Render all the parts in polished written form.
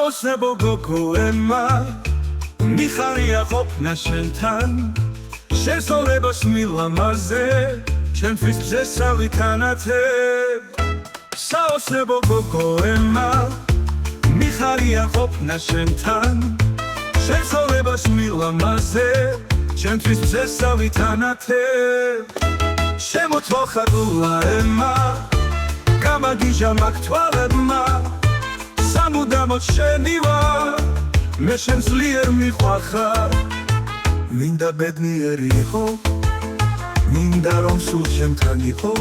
საოცნებო გოგოემა მიხარია ყოფნა შენთან შესწავლებას მილამაზე ჩემთვის ძესავი თანათებ საოცნებო გოგოემა მიხარია ყოფნა შენთან შესწავლებას მილამაზე ჩემთვის ძესავი თანათებ შემოთვალხატულა ემა გამაგიჟა მაგ თვალებმა სამუდამოდ შენი ვარ მე შენ ძლიერ მიყვარხარ მინდა ბედნიერი იყო მინდა რომ სულ ჩემთან იყო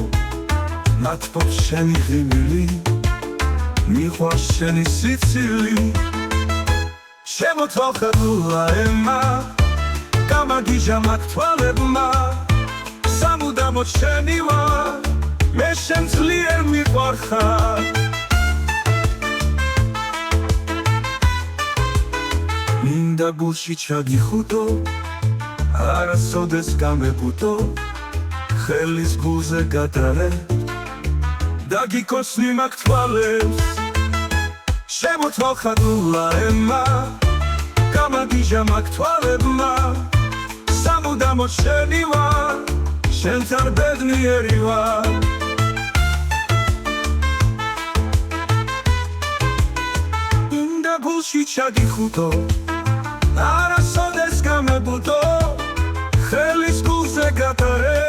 ნათბობს შენი ღიმილი მიყვარს შენი სიცილი შემოთვალხატულა ემა გამაგიჟა მაგ თვალებმა სამუდამოდ შენი ვარ მე შენ ძლიერ მიყვარხარ მინდა გულში ჩაგიხუტო არასოდეს გამებუტო ხელის გულზე გადარე და გიქოსნი მაგ თვალებს შემოთვალხატულა ემა გამაგიჟა მაგ თვალებმა სამუდამოდ შენი ვარ შენთან ბედნიერი ვარ მინდა გულში ჩაგიხუტო არასოდეს გამებუტო ხელის გულზე გადარე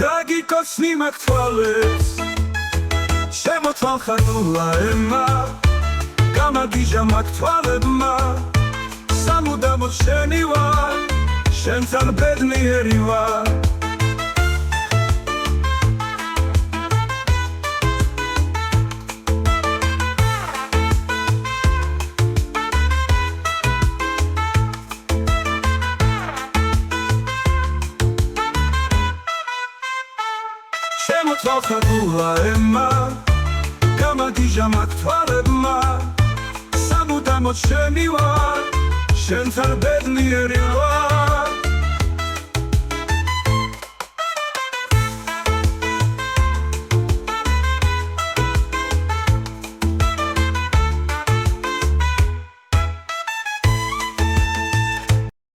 და გიქოსნი მაგ თვალებს შემოთვალხატულა ემა გამაგიჟა მაგ თვალებმა სამუდამოდ შენი ვარ შენთან ბედნიერი ვარ შემოთვალხატულა ემა გამაგიჟა მაგ თვალებმა სამუდამოდ შენი ვარ შენთან ბედნიერი ვარ